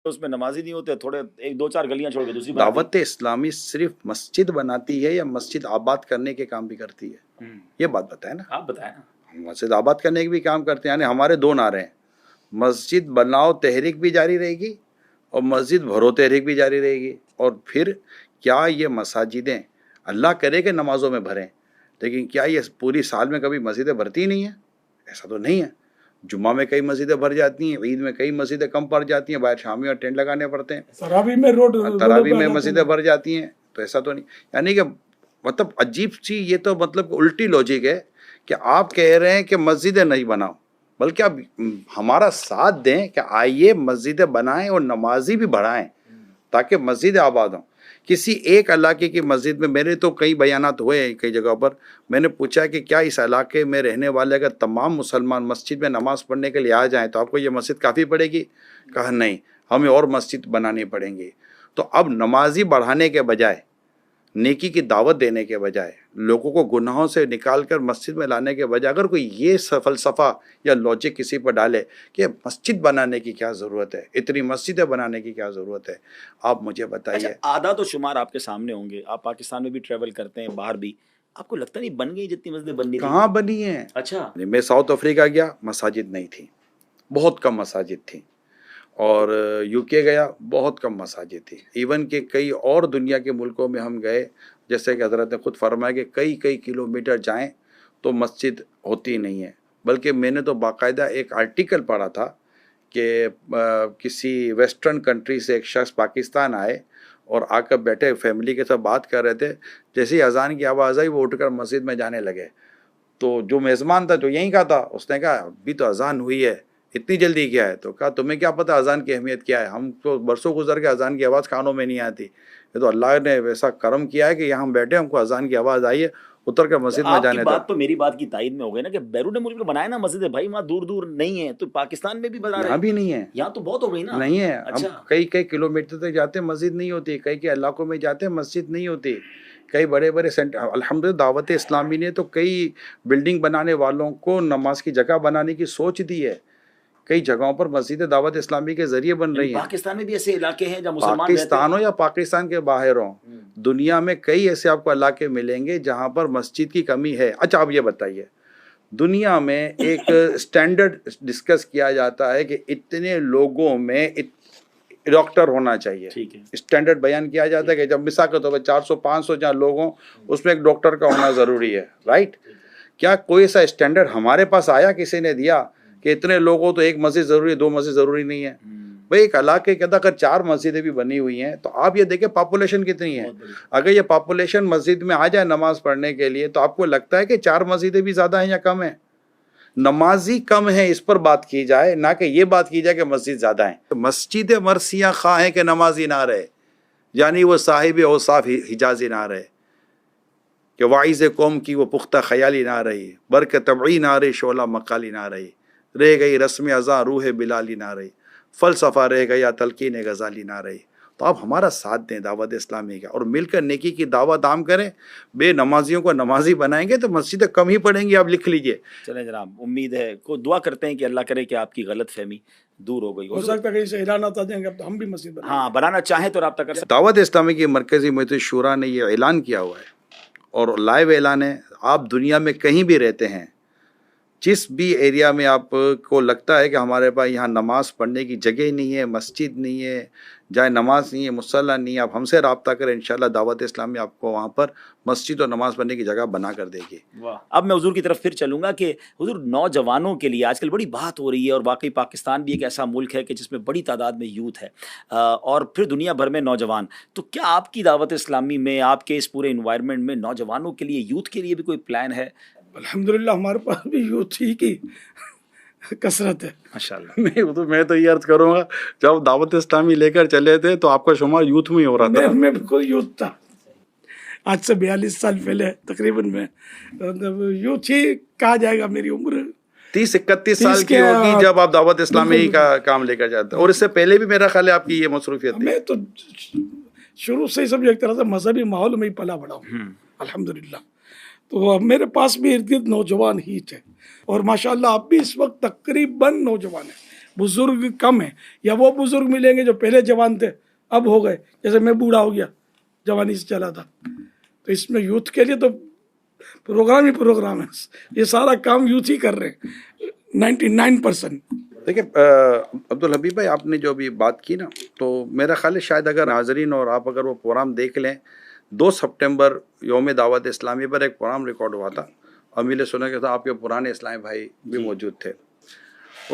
اس میں نمازی نہیں ہوتے, تھوڑے ایک دو چار گلیاں چھوڑ کے دوسری بات. دعوت اسلامی صرف مسجد بناتی ہے یا مسجد آباد کرنے کے کام بھی کرتی ہے؟ یہ بات بتائیں نا. آپ بتائیں نا. مسجد آباد کرنے کے بھی کام کرتے ہیں. یعنی ہمارے دو نعرے ہیں, مسجد بناؤ تحریک بھی جاری رہے گی اور مسجد بھرو تحریک بھی جاری رہے گی. اور پھر کیا یہ مساجدیں اللہ کرے کہ نمازوں میں بھریں, لیکن کیا یہ پوری سال میں کبھی مسجدیں بھرتی نہیں ہیں؟ ایسا تو نہیں ہے. جمعہ میں کئی مسجدیں بھر جاتی ہیں, عید میں کئی مسجدیں کم پڑ جاتی ہیں, باہر شامی اور ٹینٹ لگانے پڑتے ہیں, تراویح میں مسجدیں بھر جاتی ہیں. تو ایسا تو نہیں. یعنی کہ مطلب عجیب سی یہ تو مطلب الٹی لوجک ہے کہ آپ کہہ رہے ہیں کہ مسجدیں نہیں بناؤ, بلکہ آپ ہمارا ساتھ دیں کہ آئیے مسجدیں بنائیں اور نمازی بھی بڑھائیں تاکہ مسجدیں آباد ہوں. کسی ایک علاقے کی مسجد میں, میرے تو کئی بیانات ہوئے ہیں کئی جگہوں پر, میں نے پوچھا کہ کیا اس علاقے میں رہنے والے اگر تمام مسلمان مسجد میں نماز پڑھنے کے لیے آ جائیں تو آپ کو یہ مسجد کافی پڑے گی؟ کہا نہیں, ہمیں اور مسجد بنانی پڑیں گی. تو اب نمازی بڑھانے کے بجائے, نیکی کی دعوت دینے کے بجائے, لوگوں کو گناہوں سے نکال کر مسجد میں لانے کے بجائے اگر کوئی یہ فلسفہ یا لاجک کسی پر ڈالے کہ مسجد بنانے کی کیا ضرورت ہے, اتنی مسجدیں بنانے کی کیا ضرورت ہے, آپ مجھے بتائیے. اعداد و شمار آپ کے سامنے ہوں گے, آپ پاکستان میں بھی ٹریول کرتے ہیں, باہر بھی, آپ کو لگتا نہیں بن گئی جتنی مسجدیں بننی تھی؟ کہاں بنی ہیں. اچھا, میں ساؤتھ افریقہ گیا, مساجد نہیں تھی, بہت کم مساجد تھیں. اور یو کے گیا, بہت کم مساجد تھی. ایون کہ کئی اور دنیا کے ملکوں میں ہم گئے, جیسے کہ حضرت نے خود فرمایا کہ کئی کلومیٹر جائیں تو مسجد ہوتی نہیں ہے. بلکہ میں نے تو باقاعدہ ایک آرٹیکل پڑھا تھا کہ کسی ویسٹرن کنٹری سے ایک شخص پاکستان آئے اور آ کر بیٹھے فیملی کے ساتھ بات کر رہے تھے, جیسے ہی اذان کی آواز آئی وہ اٹھ کر مسجد میں جانے لگے. تو جو میزبان تھا جو یہیں کا تھا, اس نے کہا ابھی تو اذان ہوئی ہے, اتنی جلدی کیا ہے؟ تو کہا تمہیں کیا پتہ اذان کی اہمیت کیا ہے, ہم تو برسوں گزر کے اذان کی آواز کانوں میں نہیں آتی, یہ تو اللہ نے ویسا کرم کیا ہے کہ یہاں ہم بیٹھے, ہم کو اذان کی آواز آئی ہے, اتر کے مسجد میں جانے. آپ کی بات تو میری بات کی تائید میں ہو گئی نا کہ بیرون ملک میں بنائے نا مسجد, بھائی وہاں دور دور نہیں ہے, تو پاکستان میں بھی بنا رہے ہیں. یہاں بھی نہیں ہے, یہاں تو بہت ہو گئی نا. نہیں ہے. ہم کئی کلومیٹر تک جاتے ہیں مسجد نہیں ہوتی, کئی علاقوں میں جاتے ہیں مسجد نہیں ہوتی. کئی بڑے سینٹر, الحمدللہ دعوت اسلامی نے تو کئی بلڈنگ بنانے والوں کو نماز کی جگہ بنانے کی سوچ دی ہے. کئی جگہوں پر مسجد دعوت اسلامی کے ذریعے بن رہی ہیں. پاکستان میں بھی ایسے علاقے ہیں جہاں مسلمان پاکستان ہو یا پاکستان کے باہر ہوں, دنیا میں کئی ایسے آپ کو علاقے ملیں گے جہاں پر مسجد کی کمی ہے. اچھا آپ یہ بتائیے, دنیا میں ایک سٹینڈرڈ ڈسکس کیا جاتا ہے کہ اتنے لوگوں میں ڈاکٹر ہونا چاہیے, اسٹینڈرڈ بیان کیا جاتا ہے کہ جب مثال کے طور پر 400-500 جہاں لوگ ہوں اس میں ایک ڈاکٹر کا ہونا ضروری ہے, رائٹ؟ کیا کوئی ایسا اسٹینڈرڈ ہمارے پاس آیا, کسی نے دیا کہ اتنے لوگوں تو ایک مسجد ضروری ہے, 2 مسجد ضروری نہیں ہے؟ بھئی ایک علاقے کے اندر اگر 4 مسجدیں بھی بنی ہوئی ہیں تو آپ یہ دیکھیں پاپولیشن کتنی ہے. اگر یہ پاپولیشن مسجد میں آ جائے نماز پڑھنے کے لیے تو آپ کو لگتا ہے کہ 4 مسجدیں بھی زیادہ ہیں یا کم ہیں؟ نمازی کم ہیں اس پر بات کی جائے, نہ کہ یہ بات کی جائے کہ مسجد زیادہ ہیں. مسجد مرثیہ خواہ ہیں کہ نمازی نہ رہے, یعنی وہ صاحب اوصاف حجازی نہ رہے, کہ واعظ قوم کی وہ پختہ خیالی نہ رہی, برق طبعی نہ رہی, شعلہ مقالی نہ رہی, رہ گئی رسم ازاں روح بلالی نہ رہی, فلسفہ رہ گیا تلقین غزالی نہ رہی. تو آپ ہمارا ساتھ دیں دعوت اسلامی کا, اور مل کر نیکی کی دعوت عام کریں. بے نمازیوں کو نمازی بنائیں گے تو مسجدیں کم ہی پڑیں گی, آپ لکھ لیجئے. چلیں جناب, امید ہے کو دعا کرتے ہیں کہ اللہ کرے کہ آپ کی غلط فہمی دور ہو گئی. ہو سکتا ہے کہ اسے اعلان آتا دیں گے ہم بھی مسجد بنائیں. ہاں, بنانا چاہیں تو رابطہ کر سکتے. دعوت اسلامی کی مرکزی مجلس شورا نے یہ اعلان کیا ہوا ہے, اور لائیو اعلان ہے. آپ دنیا میں کہیں بھی رہتے ہیں, جس بھی ایریا میں آپ کو لگتا ہے کہ ہمارے پاس یہاں نماز پڑھنے کی جگہ نہیں ہے, مسجد نہیں ہے, جائے نماز نہیں ہے, مصلی نہیں ہے, آپ ہم سے رابطہ کریں, انشاءاللہ دعوت اسلامی آپ کو وہاں پر مسجد اور نماز پڑھنے کی جگہ بنا کر دے گی. اب میں حضور کی طرف پھر چلوں گا کہ حضور نوجوانوں کے لیے آج کل بڑی بات ہو رہی ہے, اور واقعی پاکستان بھی ایک ایسا ملک ہے کہ جس میں بڑی تعداد میں یوتھ ہے, اور پھر دنیا بھر میں نوجوان. تو کیا آپ کی دعوت اسلامی میں, آپ کے اس پورے انوائرمنٹ میں نوجوانوں کے لیے, یوتھ کے لیے بھی کوئی پلان ہے؟ الحمدللہ ہمارے پاس بھی یوتھ ہی کی کثرت ہے ماشاءاللہ. نہیں, میں تو یہ عرض کروں گا, جب دعوت اسلامی لے کر چلے تھے تو آپ کا شمار یوتھ میں ہی ہو رہا تھا. میں بھی کوئی یوتھ تھا, آج سے 42 سال پہلے تقریباً میں یوتھ ہی کہا جائے گا. میری عمر 30-31 سال کی ہوگی جب آپ دعوت اسلامی کا کام لے کر جاتے ہیں, اور اس سے پہلے بھی میرا خیال ہے آپ کی یہ مصروفیت تھی. میں تو شروع سے ہی سب ایک طرح سے مذہبی ماحول میں ہی پلا بڑا ہوں الحمدللہ. تو میرے پاس بھی ارد گرد نوجوان ہی تھے, اور ماشاءاللہ اب بھی اس وقت تقریباً نوجوان ہیں. बुजुर्ग कम है, या वो बुजुर्ग मिलेंगे जो पहले जवान थे अब हो गए, जैसे मैं बूढ़ा हो गया, जवानी से चला था। तो इसमें यूथ के लिए तो प्रोग्राम ही प्रोग्राम है, ये सारा काम यूथ ही कर रहे हैं 99%। देखिए अब्दुल हबीब भाई, आपने जो अभी बात की ना, तो मेरा ख्याल है शायद अगर नाजरीन और आप अगर वो प्रोग्राम देख लें, 2 सितंबर यौम दावत इस्लामी पर एक प्रोग्राम रिकॉर्ड हुआ था, अमील सुन्नत के साथ आपके पुराने इस्लामी भाई भी मौजूद थे।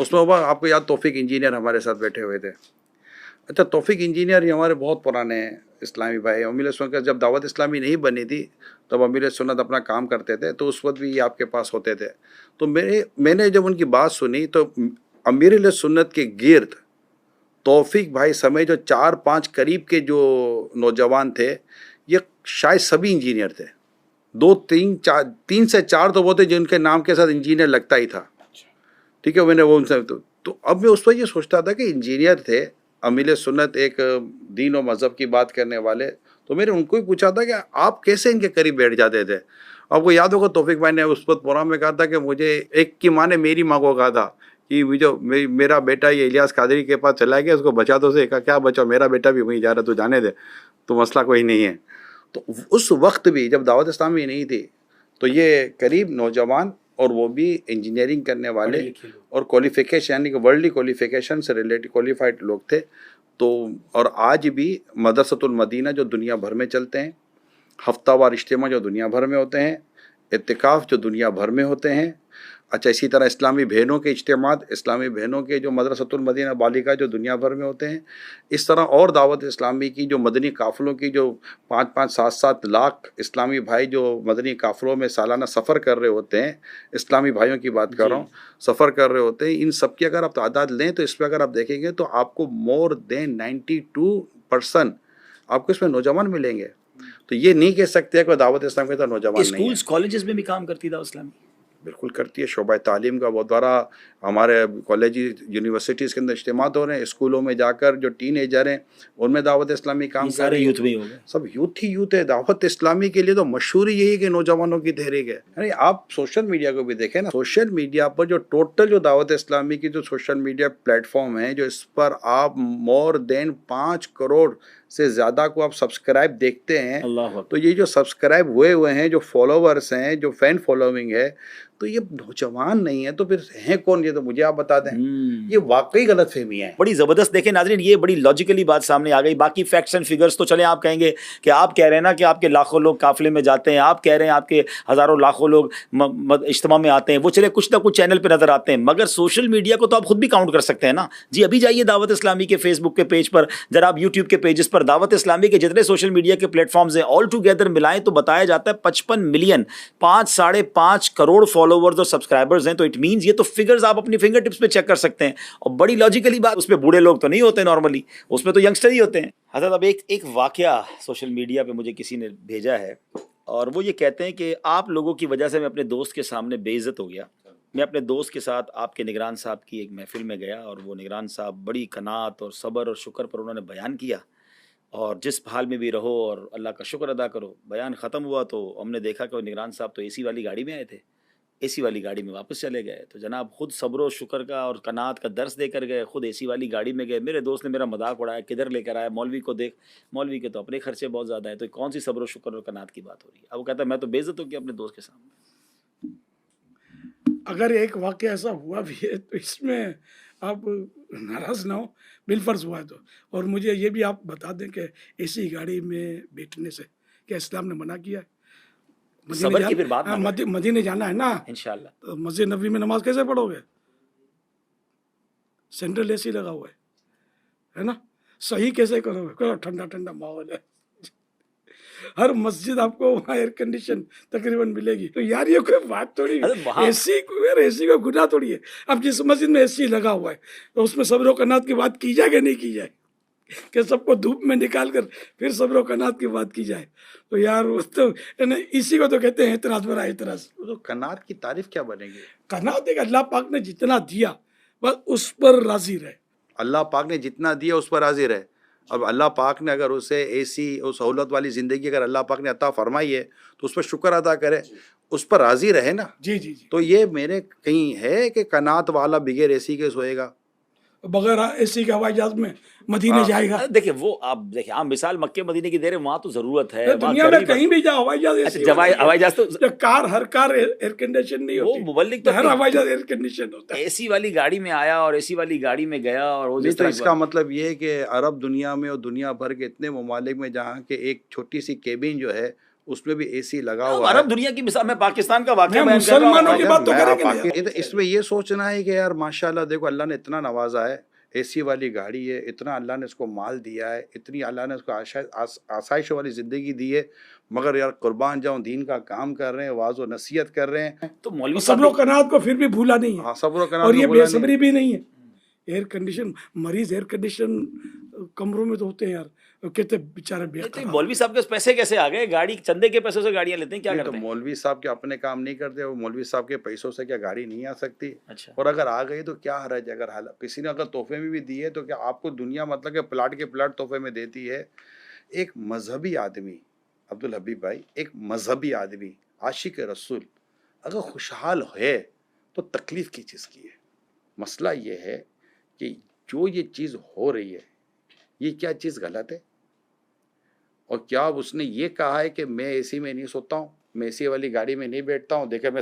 उसमें वो आपको याद, तौफीक इंजीनियर हमारे साथ बैठे हुए थे। अच्छा, तौफीक इंजीनियर ये हमारे बहुत पुराने इस्लामी भाई। अमीर सुन्नत का जब दावत इस्लामी नहीं बनी थी तब अमीर सुन्नत अपना काम करते थे, तो उस वक्त भी ये आपके पास होते थे। तो मैंने जब उनकी बात सुनी तो अमीर सुन्नत के गिर्द तौफीक भाई समेत जो 4-5 करीब के जो नौजवान थे, ये शायद सभी इंजीनियर थे। 3 से 4 तो वो थे जिनके नाम के साथ इंजीनियर लगता ही था। ठीक है, मैंने वो उनसे तो अब मैं उस वक्त ये सोचता था कि इंजीनियर थे, अमील सुन्नत एक दीन और मज़हब की बात करने वाले, तो मैंने उनको ही पूछा था कि आप कैसे इनके करीब बैठ जाते थे। आपको याद होगा तौफीक भाई ने उस वक्त प्रोग्राम में कहा था कि मुझे एक की माँ ने मेरी माँ को कहा था कि मेरा बेटा ये इलियास कादरी के पास चला गया, उसको बचा दो। से कहा क्या बचाओ, मेरा बेटा भी वहीं जा रहा, तो जाने दे, तो मसला कोई नहीं है। तो उस वक्त भी जब दावत इस्लामी नहीं थी तो ये करीब नौजवान, और वो भी इंजीनियरिंग करने वाले और क्वालिफिकेशन यानी कि वर्ल्डली क्वालिफिकेशन से रिलेटेड क्वालिफाइड लोग थे। तो और आज भी मदरसतुल मदीना जो दुनिया भर में चलते हैं, हफ्तावार इज्तिमा जो दुनिया भर में होते हैं, इत्तिकाफ़ जो दुनिया भर में होते हैं। अच्छा, इसी तरह इस्लामी बहनों के इज्तिमात, इस्लामी बहनों के जो मदरसतुल मदीना बालिका जो दुनिया भर में होते हैं। इस तरह और दावत इस्लामी की जो मदनी काफ़िलों की जो 5-5, 7-7 लाख इस्लामी भाई जो मदनी काफ़िलों में सालाना सफ़र कर रहे होते हैं, इस्लामी भाइयों की बात कर रहा हूँ, सफ़र कर रहे होते हैं। इन सब की अगर आप तादाद लें तो इसमें अगर आप देखेंगे तो आपको मोर देन 92% आपको इसमें नौजवान मिलेंगे। तो ये नहीं कह सकते कि दावत इस्लाम के तो नौजवान नहीं है। स्कूल्स कॉलेजेस में भी काम करती दावत इस्लामी? बिल्कुल करती है। शोबा तालीम का बहुत बड़ा, हमारे कॉलेज यूनिवर्सिटीज़ के अंदर इज्तिमात हो रहे हैं। स्कूलों में जाकर जो टीनेजर हैं उनमें दावत इस्लामी काम कर सारे रही है। यूथ में ही हो गए, सब यूथ ही यूथ है। दावत इस्लामी के लिए तो मशहूर यही है कि नौजवानों की तहरीक है। यानी आप सोशल मीडिया को भी देखें ना, सोशल मीडिया पर जो टोटल जो दावत इस्लामी की जो सोशल मीडिया प्लेटफॉर्म है, जो इस पर आप मोर देन 5 करोड़ से ज़्यादा को आप सब्सक्राइब देखते हैं, अल्लाह तो ये जो सब्सक्राइब हुए हैं, जो फॉलोवर्स हैं, जो फैन फॉलोइंग है, तो ये नौजवान नहीं है तो फिर हैं कौन? ये तो मुझे आप बता दें। ये वाकई गलत फहमी है। बड़ी ज़बरदस्त। देखें नाज़रीन, ये बड़ी लॉजिकली बात सामने आ गई। बाकी फैक्ट्स एंड फिगर्स तो चले, आप कहेंगे कि आप कह रहे हैं ना कि आपके लाखों लोग काफ़िले में जाते हैं, आप कह रहे हैं आपके हज़ारों लाखों लोग इज्तिमा में आते हैं, वो चले कुछ ना कुछ चैनल पर नज़र आते हैं, मगर सोशल मीडिया को तो आप खुद भी काउंट कर सकते हैं ना जी। अभी जाइए दावत इस्लामी के फेसबुक के पेज पर, जरा आप यूट्यूब के पेजेस पर दावत इस्लामी के जितने सोशल मीडिया के प्लेटफॉर्म्स हैं ऑल टुगेदर मिलाएं तो बताया जाता है 55 मिलियन, 5-5.5 करोड़ फॉलोवर्स और सब्सक्राइबर्स हैं। तो इट मींस ये तो फिगर्स आप अपनी फिंगर टिप्स पे चेक कर सकते हैं। और बड़ी लॉजिकली बात, उसमें बूढ़े लोग तो नहीं होते नॉर्मली, उसमें तो यंगस्टर ही होते हैं। हज़रत अब एक वाकया सोशल मीडिया पे मुझे किसी ने भेजा है, और वो ये कहते हैं कि आप लोगों की वजह से मैं अपने दोस्त के सामने बेइज्जत हो गया। मैं अपने दोस्त के साथ आपके निगरान साहब की एक महफिल में गया, और वो निगरान साहब बड़ी कनात और सब्र और शुक्र पर उन्होंने बयान किया, और जिस हाल में भी रहो और अल्लाह का शुक्र अदा करो। बयान ख़त्म हुआ तो हमने देखा कि वो निगरान साहब तो एसी वाली गाड़ी में आए थे, एसी वाली गाड़ी में वापस चले गए। तो जनाब खुद सब्र और शुक्र का और कनात का दर्स देकर गए, खुद एसी वाली गाड़ी में गए। मेरे दोस्त ने मेरा मजाक उड़ाया, किधर लेकर आया, मौलवी को देख, मौलवी के तो अपने खर्चे बहुत ज़्यादा है, तो कौन सी सब्र और शुक्र और कनात की बात हो रही है। अब वो कहता है मैं तो बेइज्जत हो गया अपने दोस्त के सामने। अगर एक वाक़या ऐसा हुआ भी है तो इसमें आप नाराज़ ना हो, बिलफर्ज हुआ है तो। और मुझे ये भी आप बता दें कि ऐसी गाड़ी में बैठने से क्या इस्लाम ने मना किया है? सब्र की फिर बात ना करें। मदीने जाना है ना, इंशाल्लाह। तो मस्जिद नबी में नमाज कैसे पढ़ोगे? सेंट्रल एसी लगा हुआ है ना, सही कैसे करोगे? करो, ठंडा ठंडा माहौल है, हर मस्जिद आपको वहाँ एयर कंडीशन तकरीबन मिलेगी। तो यार ये कोई बात थोड़ी, एसी को गुनाह थोड़ी है। अब जिस मस्जिद में एसी लगा हुआ है तो उसमें सब्र कनात की बात की जाए कि नहीं की जाए, कि सबको धूप में निकाल कर फिर सब्र कनात की बात की जाए? तो यार वो तो इसी को तो कहते हैं एतराज बरा एतराज। तो कनात की तारीफ क्या बनेगी? कनात एक अल्लाह पाक ने जितना दिया बस उस पर राजी रहे। अल्लाह पाक ने जितना दिया उस पर राजी रहे। अब अल्लाह पाक ने अगर उसे एसी और सहूलत वाली ज़िंदगी अगर अल्लाह पाक ने अता फरमाई है तो उस पर शुक्र अदा करे, उस पर राज़ी रहे ना। जी जी जी। तो ये मेरे कहीं है कि कनात वाला बिगैर एसी के सोएगा? बगैर एसी के हवाई जहाज में मदीने जाएगा? देखिए वो आप देखिए आप मिसाल मक्के मदीने की दे रहे हैं, वहाँ तो ज़रूरत है, वहाँ दुनिया में गर्मी कहीं भी जाओ हवाई जहाज अच्छा एसी जवाई वाला ही हवाई है। जहाज तो जो कार, हर कार एयर कंडीशन नहीं वो होती, मुबल्लिग तो हर हवाई जहाज एयर कंडीशन होता है। एसी वाली गाड़ी में आया और एसी वाली गाड़ी में गया और वो नहीं जिस तो तरह की इसका बात मतलब ये है कि अरब दुनिया में और दुनिया भर के इतने ममालिक में जहाँ के एक छोटी सी केबिन जो है उसमें भी एसी लगा अब हुआ है। अरब दुनिया की मिसाल मैं पाकिस्तान का वाकया मैं बयान कर रहा मुसलमानों हूँ की अगर बात तो मैं करेंगे आप नहीं यार। इसमें ये सोचना है कि यार माशाल्लाह देखो अल्लाह ने इतना नवाजा है, एसी वाली गाड़ी है, इतना अल्लाह ने उसको माल दिया है, इतनी अल्लाह ने उसको आसाइश वाली ज़िंदगी दी है, मगर यार कुर्बान जाऊँ दीन का काम कर रहे हैं, वाज़ व नसीहत कर रहे हैं। तो मौलवी और साहब सब्र कनात को फिर भी भूला नहीं है, हाँ सब्र कनात और को ये भूला नहीं है। बेसब्री भी नहीं है। एयर कंडीशन मरीज एयर कंडीशन कमरों में तो होते हैं यार, और कहते बेचारे नहीं, तो बेकरार। मौलवी साहब के पैसे कैसे आ गए? गाड़ी चंदे के पैसों से गाड़ियां लेते हैं, क्या नहीं तो करते हैं? मौलवी साहब के अपने काम नहीं करते, वो मौलवी साहब के पैसों से क्या गाड़ी नहीं आ सकती? अच्छा और अगर आ गई तो क्या हर्ज है? अगर किसी ने अगर तोहफे में भी दी है तो क्या आपको दुनिया मतलब के प्लाट तोहफे में देती है? एक मजहबी आदमी अब्दुल हबीब भाई, एक मजहबी आदमी आशिक रसूल अगर खुशहाल है तो तकलीफ की चीज़ की है। मसला ये है कि जो ये चीज़ हो रही है ये क्या चीज़ गलत है? और क्या उसने ये कहा है कि मैं एसी में नहीं सोता हूँ, मैं एसी वाली गाड़ी में नहीं बैठता हूँ, देखिए मैं